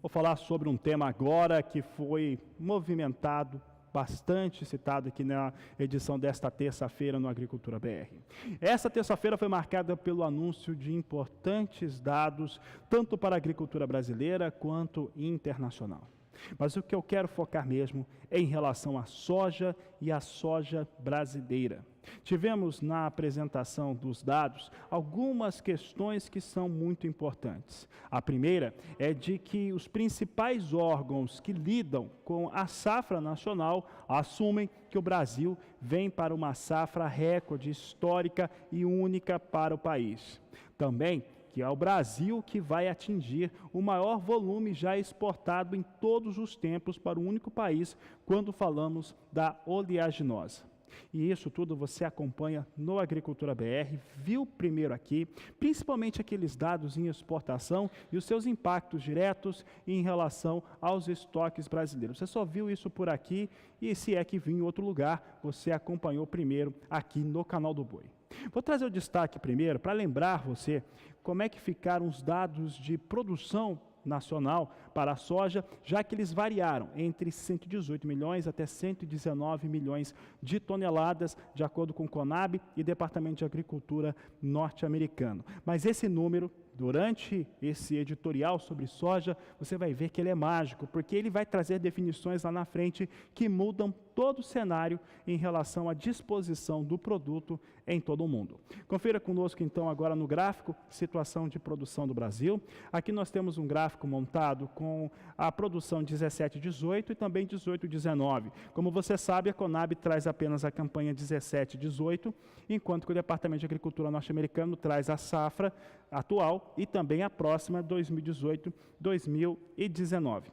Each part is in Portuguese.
Vou falar sobre um tema agora que foi movimentado, bastante citado aqui na edição desta terça-feira no Agricultura BR. Essa terça-feira foi marcada pelo anúncio de importantes dados, tanto para a agricultura brasileira quanto internacional. Mas o que eu quero focar mesmo é em relação à soja e à soja brasileira. Tivemos na apresentação dos dados algumas questões que são muito importantes. A primeira é de que os principais órgãos que lidam com a safra nacional assumem que o Brasil vem para uma safra recorde histórica e única para o país. Também que é o Brasil que vai atingir o maior volume já exportado em todos os tempos para o único país quando falamos da oleaginosa. E isso tudo você acompanha no Agricultura BR, viu primeiro aqui, principalmente aqueles dados em exportação e os seus impactos diretos em relação aos estoques brasileiros. Você só viu isso por aqui e se é que viu em outro lugar, você acompanhou primeiro aqui no canal do Boi. Vou trazer o destaque primeiro para lembrar você como é que ficaram os dados de produção nacional para a soja, já que eles variaram entre 118 milhões até 119 milhões de toneladas, de acordo com o CONAB e Departamento de Agricultura norte-americano. Mas esse número, durante esse editorial sobre soja, você vai ver que ele é mágico, porque ele vai trazer definições lá na frente que mudam todo o cenário em relação à disposição do produto em todo o mundo. Confira conosco então agora no gráfico, situação de produção do Brasil. Aqui nós temos um gráfico montado com a produção 17-18 e também 18-19. Como você sabe, a Conab traz apenas a campanha 17-18, enquanto que o Departamento de Agricultura norte-americano traz a safra atual e também a próxima 2018-2019.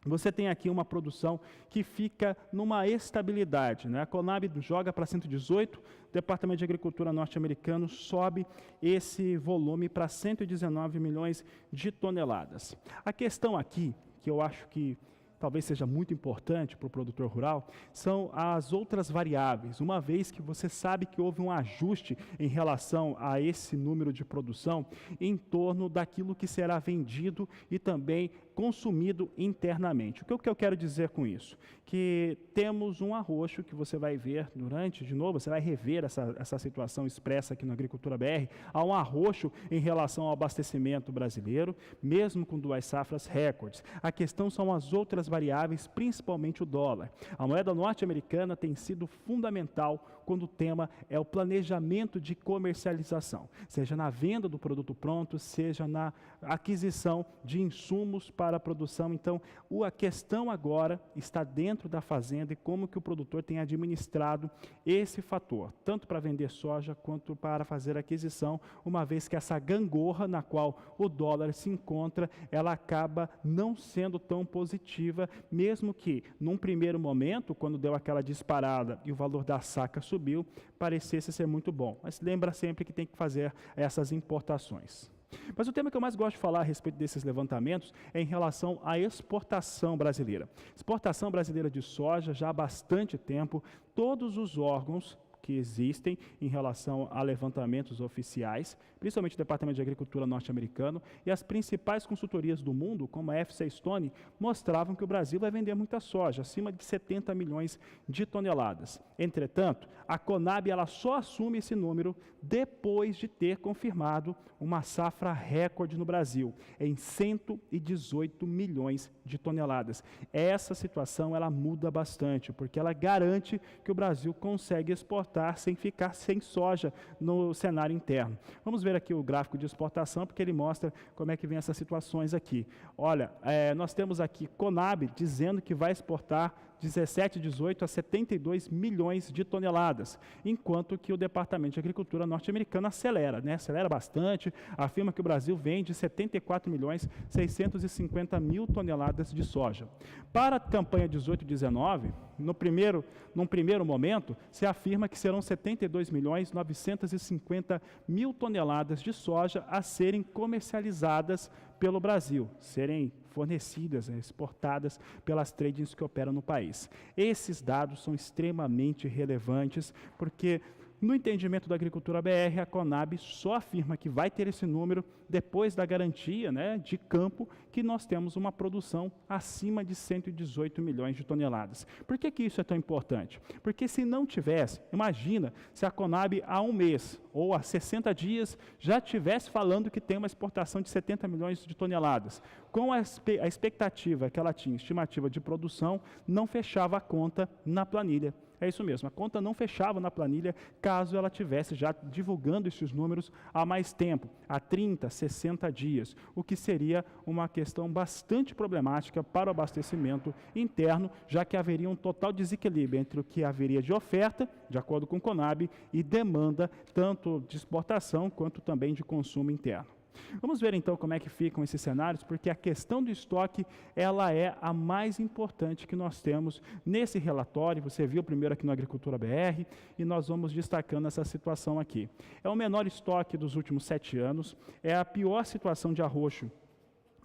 Você tem aqui uma produção que fica numa estabilidade, né? A Conab joga para 118, o Departamento de Agricultura norte-americano sobe esse volume para 119 milhões de toneladas. A questão aqui, que eu acho que talvez seja muito importante para o produtor rural, são as outras variáveis, uma vez que você sabe que houve um ajuste em relação a esse número de produção em torno daquilo que será vendido e também consumido internamente. O que eu quero dizer com isso? Que temos um arroxo que você vai ver de novo, você vai rever essa situação expressa aqui na Agricultura BR, há um arroxo em relação ao abastecimento brasileiro, mesmo com duas safras recordes. A questão são as outras variáveis, principalmente o dólar. A moeda norte-americana tem sido fundamental quando o tema é o planejamento de comercialização, seja na venda do produto pronto, seja na aquisição de insumos para a produção. Então, a questão agora está dentro da fazenda e como que o produtor tem administrado esse fator, tanto para vender soja quanto para fazer aquisição, uma vez que essa gangorra na qual o dólar se encontra, ela acaba não sendo tão positiva, mesmo que num primeiro momento, quando deu aquela disparada e o valor da saca subiu, parecesse ser muito bom. Mas lembra sempre que tem que fazer essas importações. Mas o tema que eu mais gosto de falar a respeito desses levantamentos é em relação à exportação brasileira. Exportação brasileira de soja, já há bastante tempo, todos os órgãos que existem em relação a levantamentos oficiais, principalmente o Departamento de Agricultura norte-americano, e as principais consultorias do mundo, como a FCA Stone, mostravam que o Brasil vai vender muita soja, acima de 70 milhões de toneladas. Entretanto, a Conab ela só assume esse número depois de ter confirmado uma safra recorde no Brasil, em 118 milhões de toneladas. Essa situação ela muda bastante, porque ela garante que o Brasil consegue exportar sem ficar sem soja no cenário interno. Vamos ver aqui o gráfico de exportação, porque ele mostra como é que vem essas situações aqui. Olha, nós temos aqui Conab dizendo que vai exportar 17, 18 a 72 milhões de toneladas, enquanto que o Departamento de Agricultura norte-americano acelera, né? Acelera bastante, afirma que o Brasil vende 74 milhões 650 mil toneladas de soja. Para a campanha 18-19, num primeiro momento, se afirma que serão 72 milhões 950 mil toneladas de soja a serem comercializadas pelo Brasil, serem fornecidas, exportadas pelas tradings que operam no país. Esses dados são extremamente relevantes, porque No entendimento da Agricultura BR, a Conab só afirma que vai ter esse número depois da garantia, né, de campo, que nós temos uma produção acima de 118 milhões de toneladas. Por que isso é tão importante? Porque se não tivesse, imagina se a Conab há um mês ou há 60 dias já estivesse falando que tem uma exportação de 70 milhões de toneladas. Com a expectativa que ela tinha, estimativa de produção, não fechava a conta na planilha. É isso mesmo, a conta não fechava na planilha caso ela tivesse já divulgando esses números há mais tempo, há 30, 60 dias, o que seria uma questão bastante problemática para o abastecimento interno, já que haveria um total desequilíbrio entre o que haveria de oferta, de acordo com o Conab, e demanda tanto de exportação quanto também de consumo interno. Vamos ver então como é que ficam esses cenários, porque a questão do estoque, ela é a mais importante que nós temos nesse relatório. Você viu primeiro aqui no Agricultura BR e nós vamos destacando essa situação aqui. É o menor estoque dos últimos 7 anos, é a pior situação de arroxo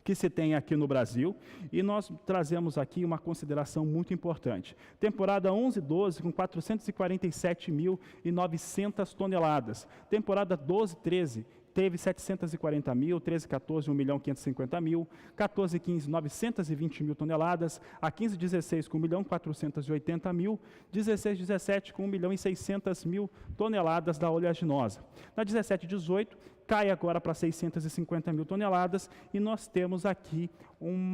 que se tem aqui no Brasil, e nós trazemos aqui uma consideração muito importante. Temporada 11-12 com 447.900 toneladas. Temporada 12-13 teve 740 mil, 13-14, 1.550.000, 14-15, 920 mil toneladas, a 15-16 com 1.480.000, 16-17 com 1.600.000 toneladas da oleaginosa. Na 17-18, cai agora para 650 mil toneladas, e nós temos aqui um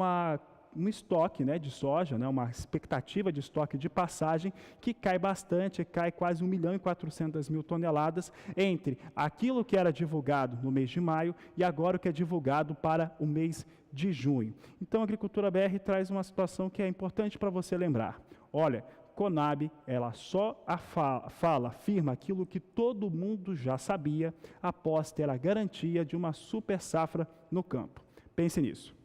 estoque, né, de soja, né, uma expectativa de estoque de passagem que cai bastante, cai quase 1.400.000 toneladas entre aquilo que era divulgado no mês de maio e agora o que é divulgado para o mês de junho. Então a Agricultura BR traz uma situação que é importante para você lembrar. Olha, Conab, ela só afirma aquilo que todo mundo já sabia após ter a garantia de uma super safra no campo. Pense nisso.